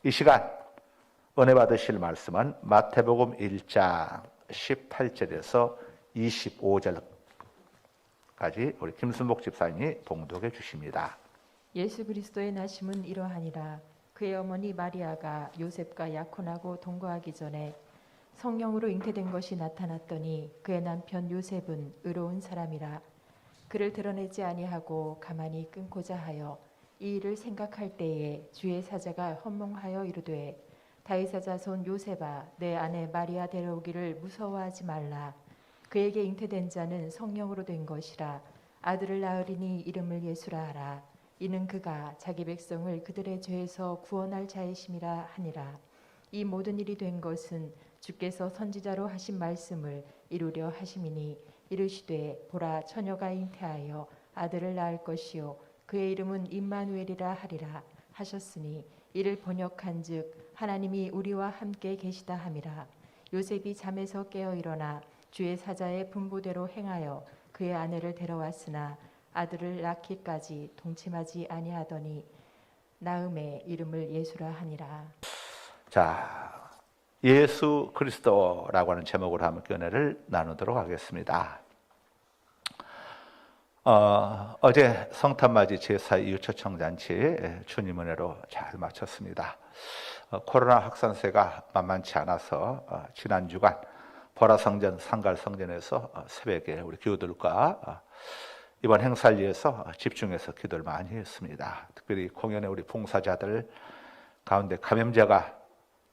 이 시간 은혜 받으실 말씀은 마태복음 1장 18절에서 25절까지 우리 김순복 집사님이 봉독해 주십니다. 예수 그리스도의 나심은 이러하니라. 그의 어머니 마리아가 요셉과 약혼하고 동거하기 전에 성령으로 잉태된 것이 나타났더니 그의 남편 요셉은 의로운 사람이라. 그를 드러내지 아니하고 가만히 끊고자 하여 이 일을 생각할 때에 주의 사자가 헌몽하여 이르되 다윗의 자손 요셉아, 내 아내 마리아 데려오기를 무서워하지 말라. 그에게 잉태된 자는 성령으로 된 것이라. 아들을 낳으리니 이름을 예수라 하라. 이는 그가 자기 백성을 그들의 죄에서 구원할 자이심이라 하니라. 이 모든 일이 된 것은 주께서 선지자로 하신 말씀을 이루려 하심이니, 이르시되 보라, 처녀가 잉태하여 아들을 낳을 것이요 그의 이름은 임마누엘이라 하리라 하셨으니, 이를 번역한즉 하나님이 우리와 함께 계시다 함이라. 요셉이 잠에서 깨어 일어나 주의 사자의 분부대로 행하여 그의 아내를 데려왔으나 아들을 낳기까지 동침하지 아니하더니 나음의 이름을 예수라 하니라. 자, 예수 그리스도라고 하는 제목으로 함께 은혜를 나누도록 하겠습니다. 어제 성탄맞이 제사 이후 초청잔치 주님 은혜로 잘 마쳤습니다. 코로나 확산세가 만만치 않아서 지난 주간 보라성전 상갈성전에서 새벽에 우리 교우들과 이번 행사를 위해서 집중해서 기도를 많이 했습니다. 특별히 공연에 우리 봉사자들 가운데 감염자가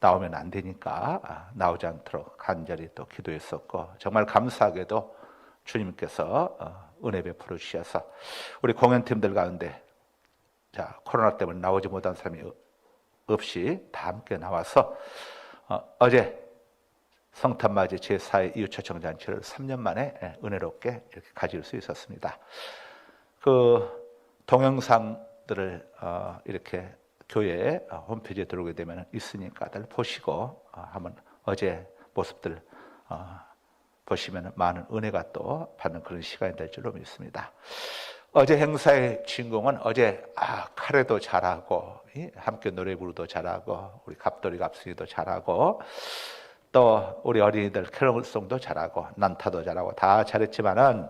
나오면 안 되니까 나오지 않도록 간절히 또 기도했었고, 정말 감사하게도 주님께서 은혜 베풀어 주셔서 우리 공연팀들 가운데 코로나 때문에 나오지 못한 사람이 없이 다 함께 나와서 어제 성탄맞이 제4회 이웃 초청잔치를 3년 만에 은혜롭게 이렇게 가질 수 있었습니다. 그 동영상들을 이렇게 교회 홈페이지에 들어오게 되면 있으니까 다들 보시고 한번 어제 모습들 보시면 많은 은혜가 또 받는 그런 시간이 될 줄로 믿습니다. 어제 행사의 주인공은 어제 카레도 잘하고 함께 노래 부르도 잘하고 우리 갑돌이 갑순이도 잘하고 또 우리 어린이들 캐롤송도 잘하고 난타도 잘하고 다 잘했지만은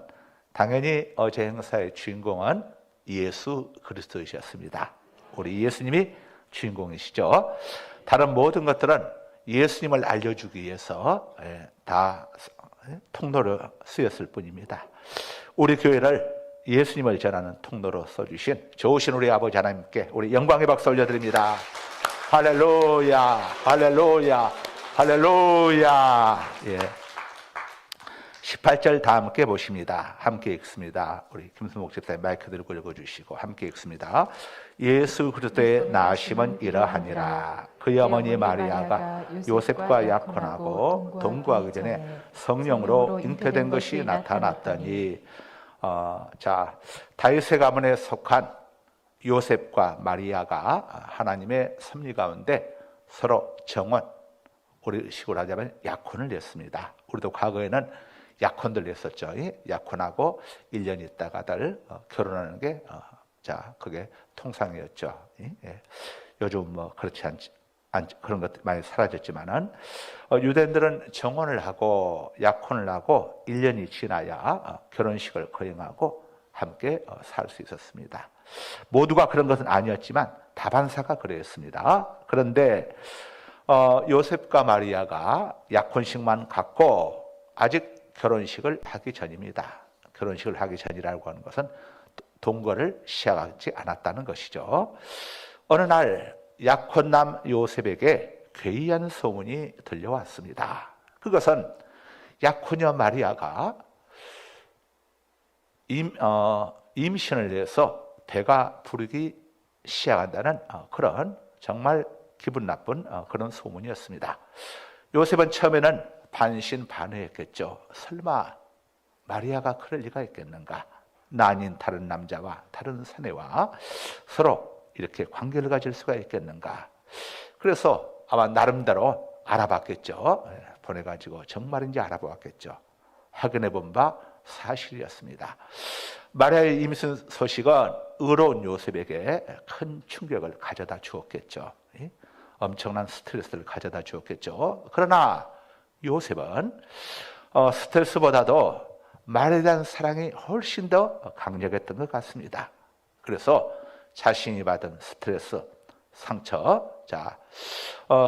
당연히 어제 행사의 주인공은 예수 그리스도이셨습니다. 우리 예수님이 주인공이시죠. 다른 모든 것들은 예수님을 알려주기 위해서 다 통로로 쓰였을 뿐입니다. 우리 교회를 예수님을 전하는 통로로 써주신 좋으신 우리 아버지 하나님께 우리 영광의 박수 올려드립니다. 할렐루야, 할렐루야, 할렐루야. 18절 다 함께 보십니다. 함께 읽습니다. 우리 김수목 집사님 마이크 들고 읽어주시고 함께 읽습니다. 예수 그리스도의 나심은 이러하니라. 그의 어머니 마리아가 요셉과 약혼하고 동거하기 전에 성령으로 잉태된 것이 나타났더니, 다윗의 가문에 속한 요셉과 마리아가 하나님의 섭리 가운데 서로 정원, 우리 식으로 하자면 약혼을 했습니다. 우리도 과거에는 약혼들 했었죠. 약혼하고 1년 있다가들 결혼하는 게 그게 통상이었죠. 요즘 그렇지 않지, 그런 것들 많이 사라졌지만은 유대인들은 정혼을 하고 약혼을 하고 1년이 지나야 결혼식을 거행하고 함께 살 수 있었습니다. 모두가 그런 것은 아니었지만 다반사가 그랬습니다. 그런데 요셉과 마리아가 약혼식만 갖고 아직 결혼식을 하기 전입니다. 결혼식을 하기 전이라고 하는 것은 동거를 시작하지 않았다는 것이죠. 어느 날 약혼남 요셉에게 괴이한 소문이 들려왔습니다. 그것은 약혼녀 마리아가 임신을 해서 배가 부르기 시작한다는 그런 정말 기분 나쁜 그런 소문이었습니다. 요셉은 처음에는 반신반의했겠죠. 설마 마리아가 그럴 리가 있겠는가? 나 아닌 다른 남자와 다른 사내와 서로 이렇게 관계를 가질 수가 있겠는가? 그래서 아마 나름대로 알아봤겠죠. 보내가지고 정말인지 알아보았겠죠. 확인해 본 바 사실이었습니다. 마리아의 임신 소식은 의로운 요셉에게 큰 충격을 가져다 주었겠죠. 엄청난 스트레스를 가져다 주었겠죠. 그러나 요셉은 스트레스보다도 말에 대한 사랑이 훨씬 더 강력했던 것 같습니다. 그래서 자신이 받은 스트레스, 상처,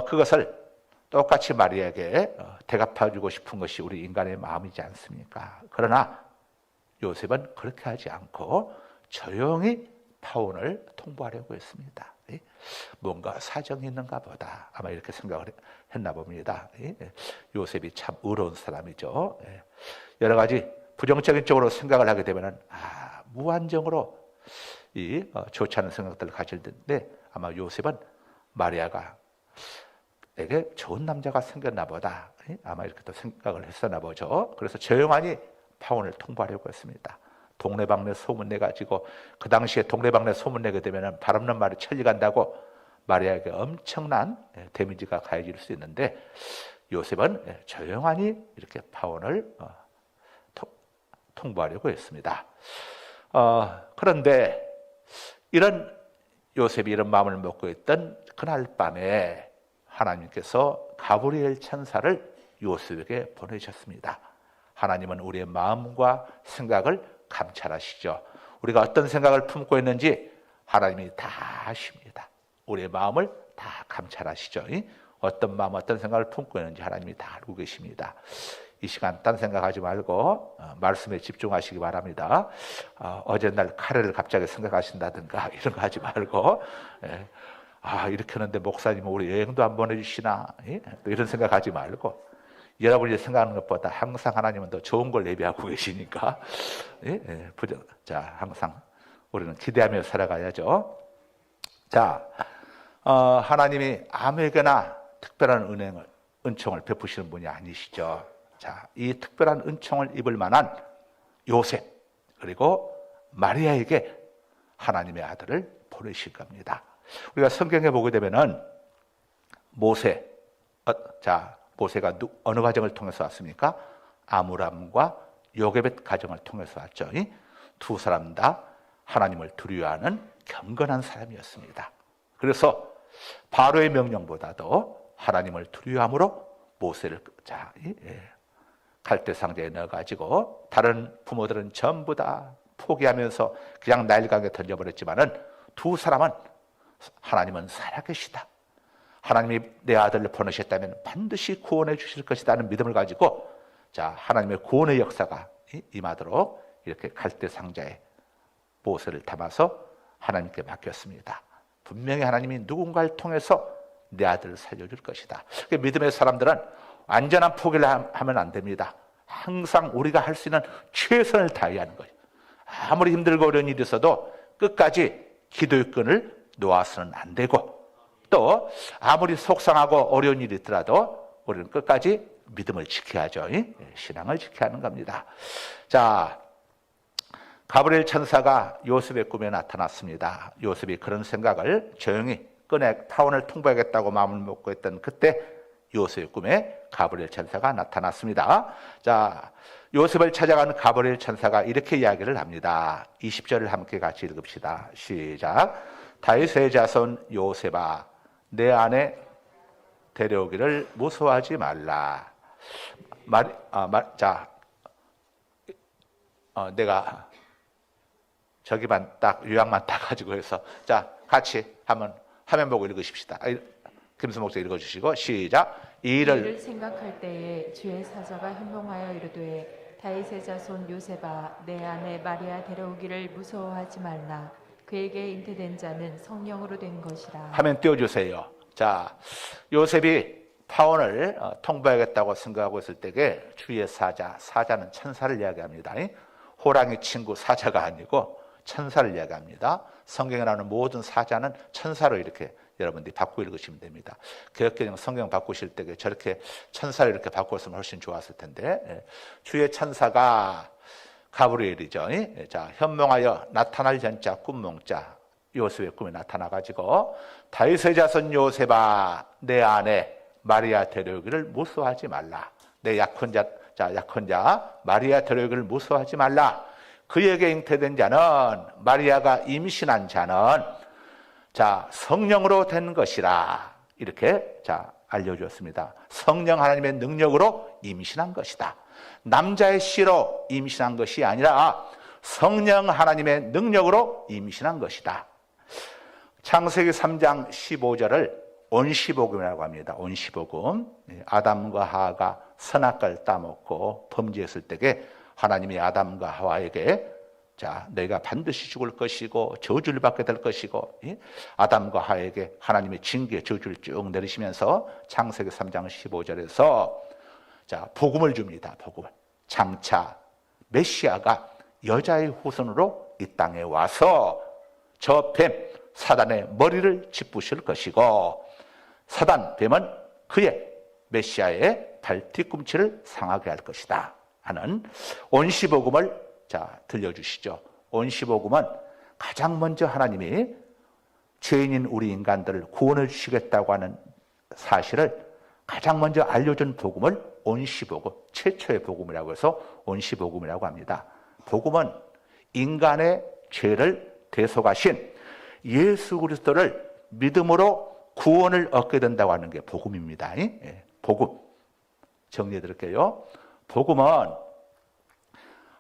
그것을 똑같이 마리아에게 대갚아주고 싶은 것이 우리 인간의 마음이지 않습니까? 그러나 요셉은 그렇게 하지 않고 조용히 파혼을 통보하려고 했습니다. 뭔가 사정이 있는가 보다, 아마 이렇게 생각을 했나 봅니다. 요셉이 참 의로운 사람이죠. 여러 가지 부정적인 쪽으로 생각을 하게 되면 무한정으로 좋지 않은 생각들을 가질 텐데, 아마 요셉은 마리아가 내게 좋은 남자가 생겼나 보다, 아마 이렇게 또 생각을 했었나 보죠. 그래서 조용하니 파혼을 통보하려고 했습니다. 동네방네 소문내가지고, 그 당시에 동네방네 소문내게 되면 바람난 말이 천리간다고 마리아에게 엄청난 데미지가 가해질 수 있는데, 요셉은 조용하니 이렇게 파혼을 통보하려고 했습니다. 그런데 요셉이 이런 마음을 먹고 있던 그날 밤에 하나님께서 가브리엘 천사를 요셉에게 보내셨습니다. 하나님은 우리의 마음과 생각을 감찰하시죠. 우리가 어떤 생각을 품고 있는지 하나님이 다 아십니다. 우리의 마음을 다 감찰하시죠. 어떤 마음, 어떤 생각을 품고 있는지 하나님이 다 알고 계십니다. 이 시간 딴 생각하지 말고 말씀에 집중하시기 바랍니다. 어제날 카레를 갑자기 생각하신다든가 이런 거 하지 말고, 이렇게 하는데 목사님은 우리 여행도 안 보내주시나, 또 이런 생각하지 말고, 여러분이 생각하는 것보다 항상 하나님은 더 좋은 걸 예비하고 계시니까, 항상 우리는 기대하며 살아가야죠. 하나님이 아무에게나 특별한 은총을 베푸시는 분이 아니시죠. 이 특별한 은총을 입을 만한 요셉, 그리고 마리아에게 하나님의 아들을 보내실 겁니다. 우리가 성경에 보게 되면은 모세가 어느 가정을 통해서 왔습니까? 아므람과 요게벳 가정을 통해서 왔죠. 두 사람 다 하나님을 두려워하는 경건한 사람이었습니다. 그래서 바로의 명령보다도 하나님을 두려워함으로 모세를 갈대 상자에 넣어가지고, 다른 부모들은 전부 다 포기하면서 그냥 나일강에 던져버렸지만은 두 사람은 하나님은 살아계시다, 하나님이 내 아들을 보내셨다면 반드시 구원해 주실 것이라는 믿음을 가지고 하나님의 구원의 역사가 임하도록 이렇게 갈대 상자에 모세를 담아서 하나님께 맡겼습니다. 분명히 하나님이 누군가를 통해서 내 아들을 살려줄 것이다. 믿음의 사람들은 완전한 포기를 하면 안 됩니다. 항상 우리가 할 수 있는 최선을 다해야 하는 거예요. 아무리 힘들고 어려운 일이 있어도 끝까지 기도의 끈을 놓아서는 안 되고, 또 아무리 속상하고 어려운 일이 있더라도 우리는 끝까지 믿음을 지켜야죠. 신앙을 지켜야 하는 겁니다. 가브리엘 천사가 요셉의 꿈에 나타났습니다. 요셉이 그런 생각을 조용히 파혼을 통보하겠다고 마음을 먹고 있던 그때 요셉의 꿈에 가브리엘 천사가 나타났습니다. 요셉을 찾아가는 가브리엘 천사가 이렇게 이야기를 합니다. 20절을 함께 같이 읽읍시다. 시작. 다윗의 자손 요셉아, 내 아내 데려오기를 무서워하지 말라. 내가 저기만 딱 요약만 딱 가지고 해서 같이 한번 화면 보고 읽으십시다. 김수 목사 읽어주시고 시작. 이 일을 생각할 때에 주의 사자가 현몽하여 이르되 다윗의 자손 요셉아, 내 아내 마리아 데려오기를 무서워하지 말라. 그에게 잉태된 자는 성령으로 된 것이라. 화면 띄워주세요. 요셉이 파혼을 통보하겠다고 생각하고 있을 때에 주의 사자는 천사를 이야기합니다. 호랑이 친구 사자가 아니고 천사를 이야기합니다. 성경에 나오는 모든 사자는 천사로 이렇게 여러분들이 바꾸고 읽으시면 됩니다. 개역개정 성경 바꾸실 때 저렇게 천사를 이렇게 바꾸었으면 훨씬 좋았을 텐데, 주의 천사가 가브리엘이죠. 현몽하여 나타날 전자 꿈몽자 요셉의 꿈에 나타나가지고 다윗의 자손 요셉아, 내 아내 마리아 데려오기를 무서워하지 말라. 내 약혼자 마리아 데려오기를 무서워하지 말라. 그에게 잉태된 자는, 마리아가 임신한 자는 성령으로 된 것이라. 이렇게 알려주었습니다. 성령 하나님의 능력으로 임신한 것이다. 남자의 씨로 임신한 것이 아니라 성령 하나님의 능력으로 임신한 것이다. 창세기 3장 15절을 온시복음이라고 합니다. 온시복음. 아담과 하와가 선악과를 따먹고 범죄했을 때에 하나님이 아담과 하와에게 너희가 반드시 죽을 것이고 저주를 받게 될 것이고, 아담과 하와에게 하나님의 징계 저주를 쭉 내리시면서 창세기 3장 15절에서 복음을 줍니다. 복음을. 장차 메시아가 여자의 후손으로 이 땅에 와서 저 뱀 사단의 머리를 짚으실 것이고, 사단 뱀은 그의 메시아의 발 뒤꿈치를 상하게 할 것이다 하는 온시복음을 들려주시죠. 온시복음은 가장 먼저 하나님이 죄인인 우리 인간들을 구원을 주시겠다고 하는 사실을 가장 먼저 알려준 복음을 온시복음, 최초의 복음이라고 해서 온시복음이라고 합니다. 복음은 인간의 죄를 대속하신 예수 그리스도를 믿음으로 구원을 얻게 된다고 하는 게 복음입니다. 복음. 정리해 드릴게요. 복음은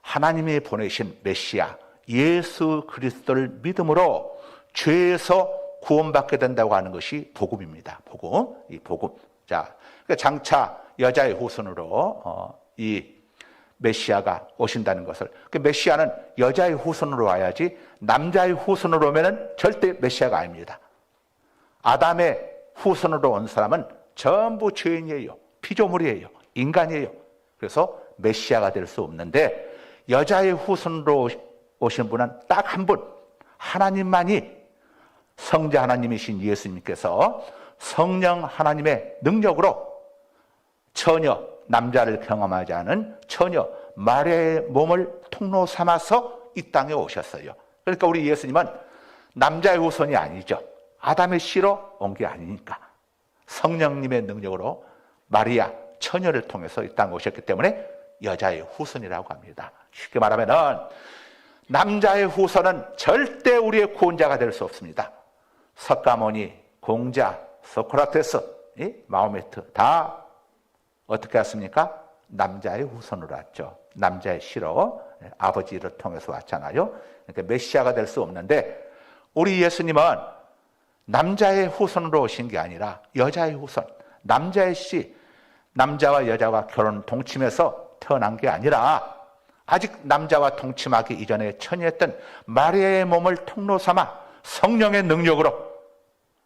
하나님이 보내신 메시아 예수 그리스도를 믿음으로 죄에서 구원받게 된다고 하는 것이 복음입니다. 복음. 이 복음. 그러니까 장차 여자의 후손으로 이 메시아가 오신다는 것을, 그 메시아는 여자의 후손으로 와야지 남자의 후손으로 오면은 절대 메시아가 아닙니다. 아담의 후손으로 온 사람은 전부 죄인이에요. 피조물이에요. 인간이에요. 그래서 메시아가 될 수 없는데, 여자의 후손으로 오신 분은 딱 한 분, 하나님만이, 성자 하나님이신 예수님께서 성령 하나님의 능력으로 처녀, 남자를 경험하지 않은 처녀 마리아의 몸을 통로 삼아서 이 땅에 오셨어요. 그러니까 우리 예수님은 남자의 후손이 아니죠. 아담의 씨로 온 게 아니니까 성령님의 능력으로 마리아 처녀를 통해서 이 땅에 오셨기 때문에 여자의 후손이라고 합니다. 쉽게 말하면 남자의 후손은 절대 우리의 구원자가 될 수 없습니다. 석가모니, 공자, 소크라테스, 마호메트 다 어떻게 왔습니까? 남자의 후손으로 왔죠. 남자의 씨로 아버지를 통해서 왔잖아요. 그러니까 메시아가 될 수 없는데, 우리 예수님은 남자의 후손으로 오신 게 아니라 여자의 후손, 남자의 씨, 남자와 여자와 결혼 동침해서 태어난 게 아니라 아직 남자와 동침하기 이전에 처녀였던 마리아의 몸을 통로 삼아 성령의 능력으로,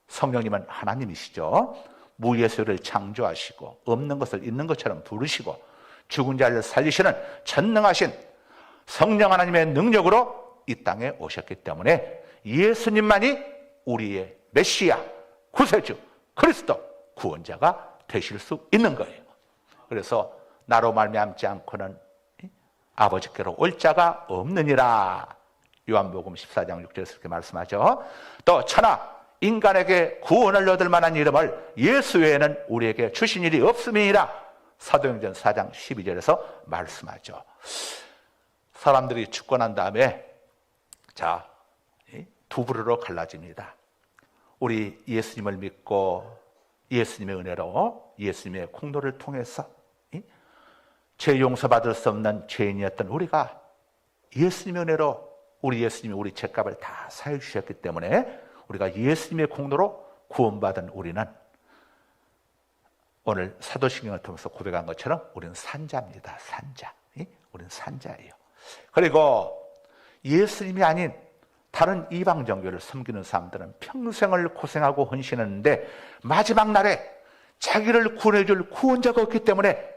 성령님은 하나님이시죠. 무예수를 창조하시고 없는 것을 있는 것처럼 부르시고 죽은 자를 살리시는 전능하신 성령 하나님의 능력으로 이 땅에 오셨기 때문에 예수님만이 우리의 메시아, 구세주, 그리스도, 구원자가 되실 수 있는 거예요. 그래서 나로 말미암지 않고는 아버지께로 올 자가 없느니라. 요한복음 14장 6절에서 그렇게 말씀하죠. 또 천하 인간에게 구원을 얻을 만한 이름을 예수 외에는 우리에게 주신 일이 없음이니라. 사도행전 4장 12절에서 말씀하죠. 사람들이 죽고 난 다음에 두 부류로 갈라집니다. 우리 예수님을 믿고 예수님의 은혜로 예수님의 공로를 통해서 죄 용서받을 수 없는 죄인이었던 우리가 예수님의 은혜로 우리 예수님이 우리 죄값을 다 사해 주셨기 때문에 우리가 예수님의 공로로 구원받은 우리는 오늘 사도신경을 통해서 고백한 것처럼 우리는 산자입니다. 산자. 우리는 산자예요. 그리고 예수님이 아닌 다른 이방 종교를 섬기는 사람들은 평생을 고생하고 헌신했는데 마지막 날에 자기를 구원해줄 구원자가 없기 때문에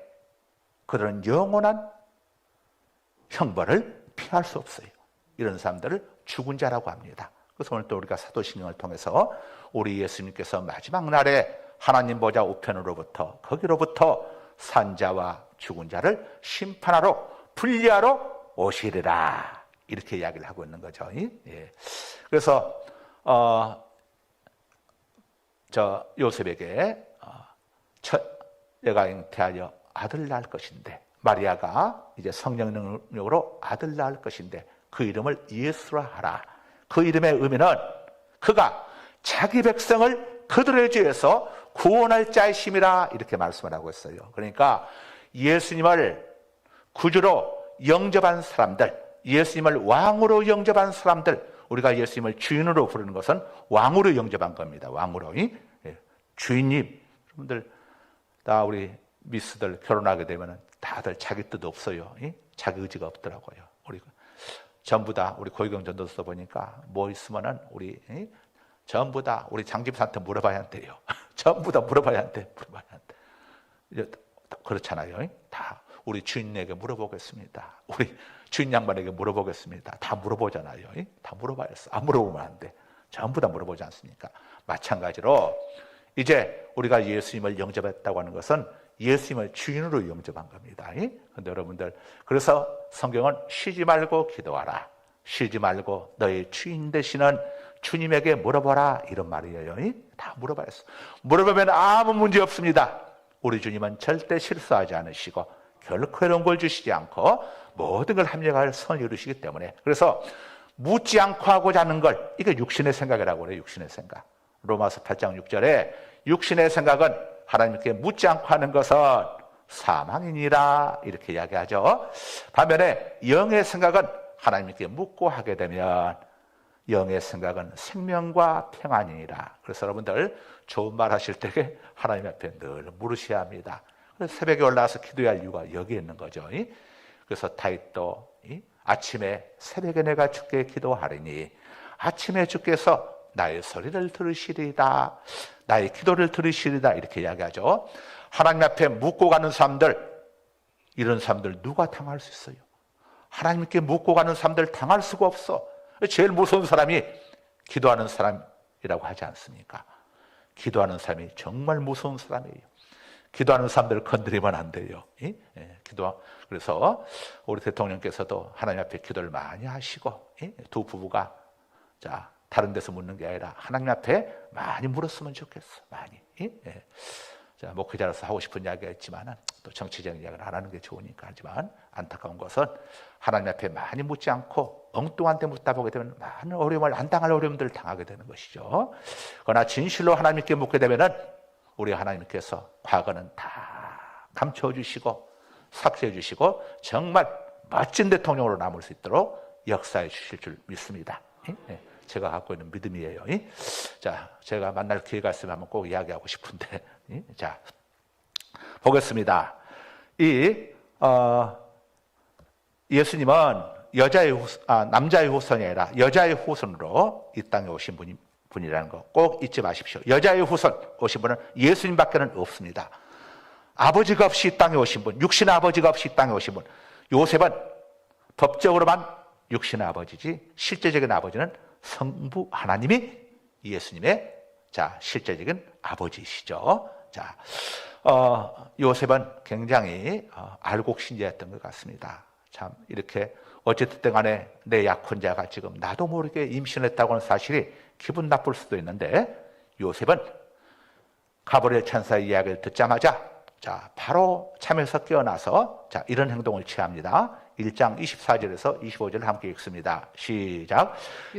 그들은 영원한 형벌을 피할 수 없어요. 이런 사람들을 죽은 자라고 합니다. 그래서 오늘 또 우리가 사도신경을 통해서 우리 예수님께서 마지막 날에 하나님 보좌 우편으로부터 거기로부터 산자와 죽은 자를 심판하러 분리하러 오시리라. 이렇게 이야기를 하고 있는 거죠. 그래서 요셉에게 내가 잉태하여 아들 낳을 것인데, 마리아가 이제 성령 능력으로 아들 낳을 것인데 그 이름을 예수라 하라. 그 이름의 의미는 그가 자기 백성을 그들의 죄에서 구원할 자이심이라 이렇게 말씀을 하고 있어요. 그러니까 예수님을 구주로 영접한 사람들, 예수님을 왕으로 영접한 사람들, 우리가 예수님을 주인으로 부르는 것은 왕으로 영접한 겁니다. 왕으로. 주인님. 여러분들 다 우리 미스들 결혼하게 되면 다들 자기 뜻 없어요. 자기 의지가 없더라고요. 우리 전부 다 우리 고위경 전도서 보니까 뭐 있으면은 우리 전부 다 우리 장집사한테 물어봐야 한대요. 전부 다 물어봐야 한대. 물어봐야 한대. 그렇잖아요. 다 우리 주인에게 물어보겠습니다. 우리 주인 양반에게 물어보겠습니다. 다 물어보잖아요. 다 물어봐야 했어. 안 물어보면 안 돼. 전부 다 물어보지 않습니까? 마찬가지로 이제 우리가 예수님을 영접했다고 하는 것은 예수님을 주인으로 영접한 겁니다. 그런데 여러분들, 그래서 성경은 쉬지 말고 기도하라. 쉬지 말고 너의 주인 되시는 주님에게 물어보라. 이런 말이에요. 다 물어봐야 했어. 물어보면 아무 문제 없습니다. 우리 주님은 절대 실수하지 않으시고 결코 이런 걸 주시지 않고 모든 걸 합력할 선을 이루시기 때문에, 그래서 묻지 않고 하고자 하는 걸, 이게 육신의 생각이라고 그래요. 육신의 생각. 로마서 8장 6절에 육신의 생각은 하나님께 묻지 않고 하는 것은 사망이니라 이렇게 이야기하죠. 반면에 영의 생각은 하나님께 묻고 하게 되면 영의 생각은 생명과 평안이니라. 그래서 여러분들 좋은 말 하실 때 하나님 앞에 늘 물으셔야 합니다. 그래서 새벽에 올라와서 기도해야 할 이유가 여기에 있는 거죠. 그래서 다윗도 아침에 새벽에 내가 주께 기도하리니 아침에 주께서 나의 소리를 들으시리다, 나의 기도를 들으시리다 이렇게 이야기하죠. 하나님 앞에 묻고 가는 사람들, 이런 사람들 누가 당할 수 있어요? 하나님께 묻고 가는 사람들 당할 수가 없어. 제일 무서운 사람이 기도하는 사람이라고 하지 않습니까? 기도하는 사람이 정말 무서운 사람이에요. 기도하는 사람들을 건드리면 안 돼요. 그래서 우리 대통령께서도 하나님 앞에 기도를 많이 하시고, 두 부부가 다른 데서 묻는 게 아니라 하나님 앞에 많이 물었으면 좋겠어. 많이. 목회자로서 하고 싶은 이야기가 있지만 또 정치적인 이야기를 안 하는 게 좋으니까 하지만, 안타까운 것은 하나님 앞에 많이 묻지 않고 엉뚱한 데 묻다 보게 되면 많은 어려움을, 안 당할 어려움들을 당하게 되는 것이죠. 그러나 진실로 하나님께 묻게 되면은 우리 하나님께서 과거는 다 감춰주시고 삭제해 주시고 정말 멋진 대통령으로 남을 수 있도록 역사해 주실 줄 믿습니다. 제가 갖고 있는 믿음이에요. 제가 만날 기회가 있으면 한번 꼭 이야기하고 싶은데, 보겠습니다. 예수님은 남자의 후손이 아니라 여자의 후손으로 이 땅에 오신 분이라는 거 꼭 잊지 마십시오. 여자의 후손 오신 분은 예수님밖에는 없습니다. 아버지가 없이 이 땅에 오신 분, 육신의 아버지가 없이 이 땅에 오신 분. 요셉은 법적으로만 육신의 아버지지 실제적인 아버지는 성부 하나님이 예수님의 실제적인 아버지시죠. 요셉은 굉장히 알곡신자였던 것 같습니다. 참 이렇게 어쨌든 간에 내 약혼자가 지금 나도 모르게 임신했다고 하는 사실이 기분 나쁠 수도 있는데, 요셉은 가브리엘 천사의 이야기를 듣자마자 바로 잠에서 깨어나서 이런 행동을 취합니다. 1장 24절에서 25절 함께 읽습니다. 시작.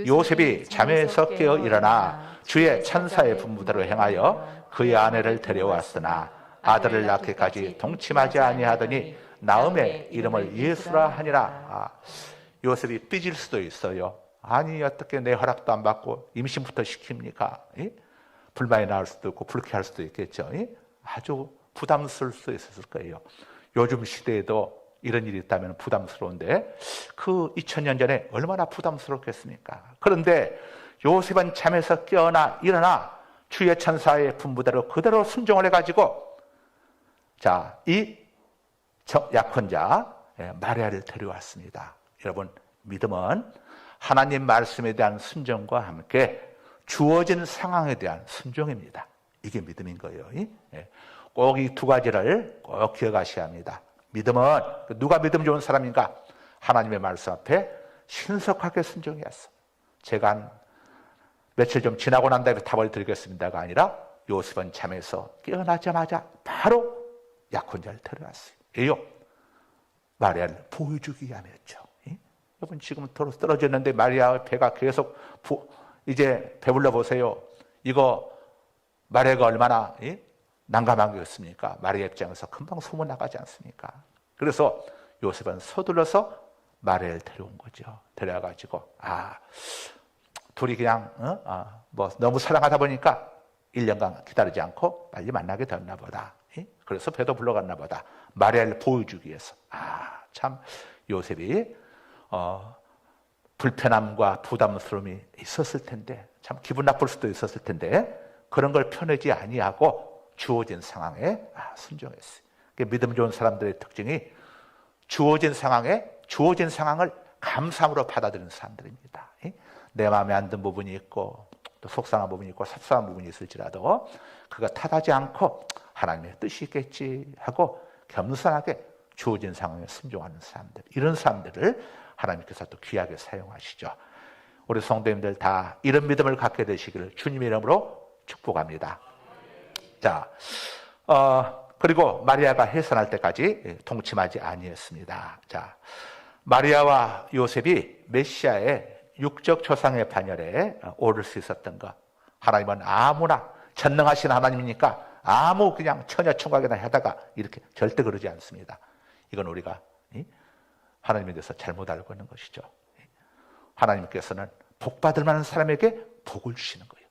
요셉이 잠에서 깨어 일어나 주의 천사의 분부대로 행하여 그의 아내를 데려왔으나 아들을 낳기까지 동침하지 아니하더니 나음의 이름을 예수라 하니라. 요셉이 삐질 수도 있어요. 아니 어떻게 내 허락도 안 받고 임신부터 시킵니까? 불만이 나올 수도 있고 불쾌할 수도 있겠죠. 아주 부담스러울 수 있었을 거예요. 요즘 시대에도 이런 일이 있다면 부담스러운데 그 2000년 전에 얼마나 부담스럽겠습니까? 그런데 요셉은 잠에서 깨어나 일어나 주의 천사의 분부대로 그대로 순종을 해가지고 이 약혼자 마리아를 데려왔습니다. 여러분, 믿음은 하나님 말씀에 대한 순종과 함께 주어진 상황에 대한 순종입니다. 이게 믿음인 거예요. 꼭 이 두 가지를 꼭 기억하셔야 합니다. 믿음은 누가 믿음 좋은 사람인가? 하나님의 말씀 앞에 신속하게 순종했어. 제가 한 며칠 좀 지나고 난 다음에 답을 드리겠습니다가 아니라 요셉은 잠에서 깨어나자마자 바로 약혼자를 데려왔어요. 왜요? 마리아를 보여주기 위함이었죠. 여러분 지금 떨어졌는데 마리아의 배가 계속 이제 배불러 보세요. 이거 마리아가 얼마나 난감한 거였습니까? 마리아 입장에서 금방 소문 나가지 않습니까? 그래서 요셉은 서둘러서 마리아를 데려온 거죠. 데려와가지고 둘이 그냥 뭐 너무 사랑하다 보니까 1년간 기다리지 않고 빨리 만나게 됐나 보다. 그래서 배도 불러갔나 보다. 마리아를 보여주기 위해서. 참 요셉이 불편함과 부담스러움이 있었을 텐데, 참 기분 나쁠 수도 있었을 텐데 그런 걸 펴내지 아니하고 주어진 상황에 순종했어요. 믿음 좋은 사람들의 특징이 주어진 상황을 감사함으로 받아들이는 사람들입니다. 내 마음에 안 든 부분이 있고 또 속상한 부분이 있고 섭섭한 부분이 있을지라도 그거 탓하지 않고 하나님의 뜻이 있겠지 하고 겸손하게 주어진 상황에 순종하는 사람들, 이런 사람들을 하나님께서 또 귀하게 사용하시죠. 우리 성도님들 다 이런 믿음을 갖게 되시기를 주님의 이름으로 축복합니다. 자, 그리고 마리아가 해산할 때까지 동침하지 아니했습니다. 자, 마리아와 요셉이 메시아의 육적 조상의 반열에 오를 수 있었던 것, 하나님은 아무나 전능하신 하나님이니까 아무 그냥 처녀총각이나 하다가 이렇게 절대 그러지 않습니다. 이건 우리가 하나님에 대해서 잘못 알고 있는 것이죠. 하나님께서는 복받을 만한 사람에게 복을 주시는 거예요.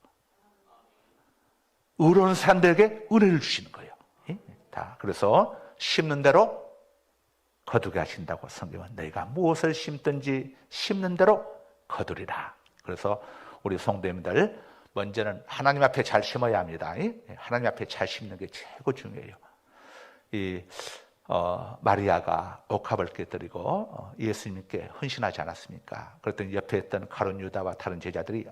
의로운 사람들에게 은혜를 주시는 거예요. 그래서 심는 대로 거두게 하신다고 성경은 너희가 무엇을 심든지 심는 대로 거두리라. 그래서 우리 성도님들 먼저는 하나님 앞에 잘 심어야 합니다. 하나님 앞에 잘 심는 게 최고 중요해요. 마리아가 옥합을 깨뜨리고 예수님께 헌신하지 않았습니까? 그랬더니 옆에 있던 가룟 유다와 다른 제자들이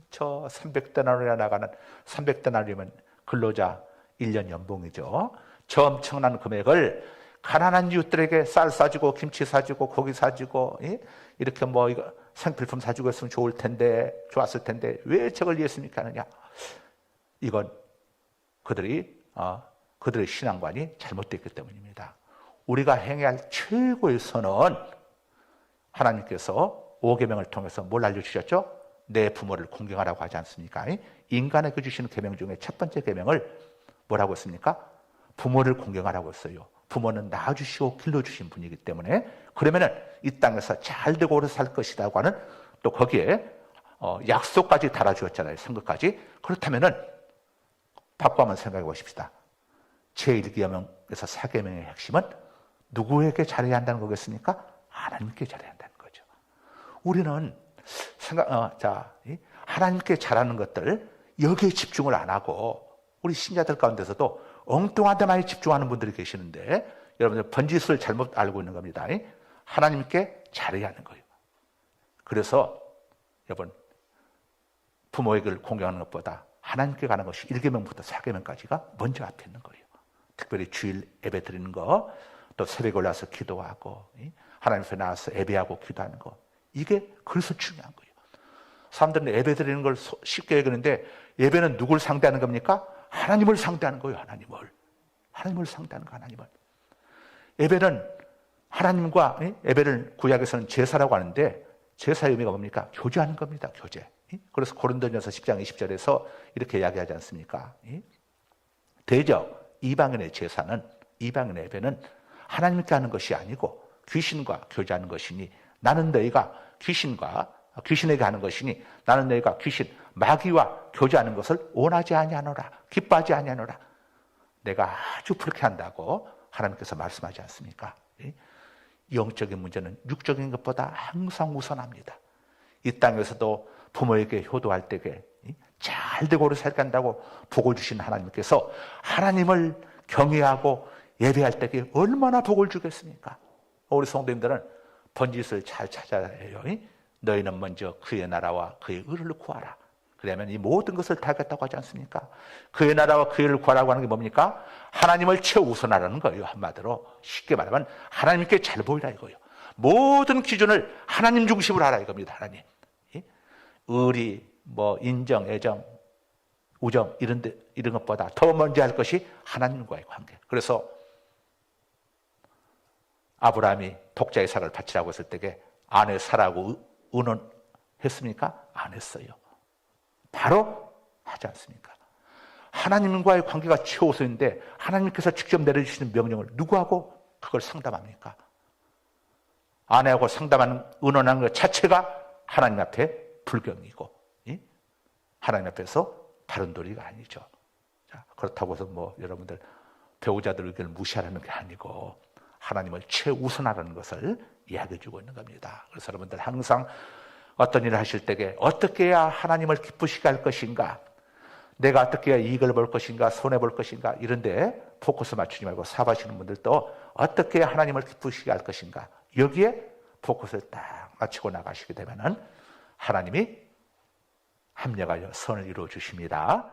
저 300데나리나 나가는 300데나리면 근로자 1년 연봉이죠. 저 엄청난 금액을 가난한 이웃들에게 쌀 사주고 김치 사주고 고기 사주고 이렇게 뭐 이거 생필품 사주고 했으면 좋았을 텐데 왜 저걸 예수님께 하느냐? 이건 그들의 신앙관이 잘못됐기 때문입니다. 우리가 행해야 할 최고의 선은 하나님께서 5계명을 통해서 뭘 알려주셨죠? 내 부모를 공경하라고 하지 않습니까? 인간에게 주시는 계명 중에 첫 번째 계명을 뭐라고 했습니까? 부모를 공경하라고 했어요. 부모는 낳아주시고 길러주신 분이기 때문에 그러면은 이 땅에서 잘되고 오래 살 것이라고 하는 또 거기에 약속까지 달아주었잖아요. 선거까지. 그렇다면은 바꿔 한번 생각해 보십시다. 제1계명에서 4계명의 핵심은 누구에게 잘해야 한다는 거겠습니까? 하나님께 잘해야 한다는 거죠. 우리는 하나님께 잘하는 것들 여기에 집중을 안 하고 우리 신자들 가운데서도 엉뚱한 데 많이 집중하는 분들이 계시는데 여러분들 번짓을 잘못 알고 있는 겁니다. 하나님께 잘해야 하는 거예요. 그래서 여러분 부모에게 공경하는 것보다 하나님께 가는 것이 1계명부터 4계명까지가 먼저 앞에 있는 거예요. 특별히 주일 예배 드리는 거, 또 새벽에 올라와서 기도하고 하나님 앞에 나와서 예배하고 기도하는 거, 이게 그래서 중요한 거예요. 사람들은 예배 드리는 걸 쉽게 여기는데 예배는 누굴 상대하는 겁니까? 하나님을 상대하는 거예요. 하나님을 상대하는 거, 하나님을. 예배는 하나님과 예배를 구약에서는 제사라고 하는데 제사의 의미가 뭡니까? 교제하는 겁니다. 교제. 그래서 고린도전서 10장 20절에서 이렇게 이야기하지 않습니까? 대적 이방인의 제사는, 이방인의 예배는 하나님께 하는 것이 아니고 귀신과 교제하는 것이니 나는 너희가 귀신에게 하는 것이니 나는 너희가 귀신 마귀와 교제하는 것을 원하지 아니하노라, 기뻐하지 아니하노라. 내가 아주 불쾌한다고 하나님께서 말씀하지 않습니까? 영적인 문제는 육적인 것보다 항상 우선합니다. 이 땅에서도 부모에게 효도할 때에 잘되고 오래 살게 한다고 복을 주신 하나님께서 하나님을 경외하고 예배할 때에 얼마나 복을 주겠습니까? 우리 성도님들은 번짓을 잘 찾아야 해요. 너희는 먼저 그의 나라와 그의 의를 구하라. 그러면 이 모든 것을 다 하겠다고 하지 않습니까? 그의 나라와 그의 의를 구하라고 하는 게 뭡니까? 하나님을 최우선하라는 거예요. 한마디로 쉽게 말하면 하나님께 잘 보이라 이거예요. 모든 기준을 하나님 중심으로 하라 이겁니다. 하나님. 의리, 인정, 애정, 우정 이런 것보다 더 먼저 할 것이 하나님과의 관계. 그래서 아브라함이 독자 이삭을 바치라고 했을 때에 아내 사라하고 의논했습니까? 안 했어요. 바로 하지 않습니까? 하나님과의 관계가 최우선인데 하나님께서 직접 내려주시는 명령을 누구하고 그걸 상담합니까? 아내하고 상담하는, 의논하는 것 자체가 하나님 앞에 불경이고, 하나님 앞에서 바른 도리가 아니죠. 자, 그렇다고 해서 여러분들 배우자들 의견을 무시하라는 게 아니고 하나님을 최우선하라는 것을 이야기해 주고 있는 겁니다. 그래서 여러분들 항상 어떤 일을 하실 때에 어떻게 해야 하나님을 기쁘시게 할 것인가, 내가 어떻게 해야 이익을 볼 것인가, 손해볼 것인가, 이런데 포커스 맞추지 말고 사업하시는 분들도 어떻게 해야 하나님을 기쁘시게 할 것인가, 여기에 포커스를 딱 맞추고 나가시게 되면은 하나님이 합력하여 선을 이루어 주십니다.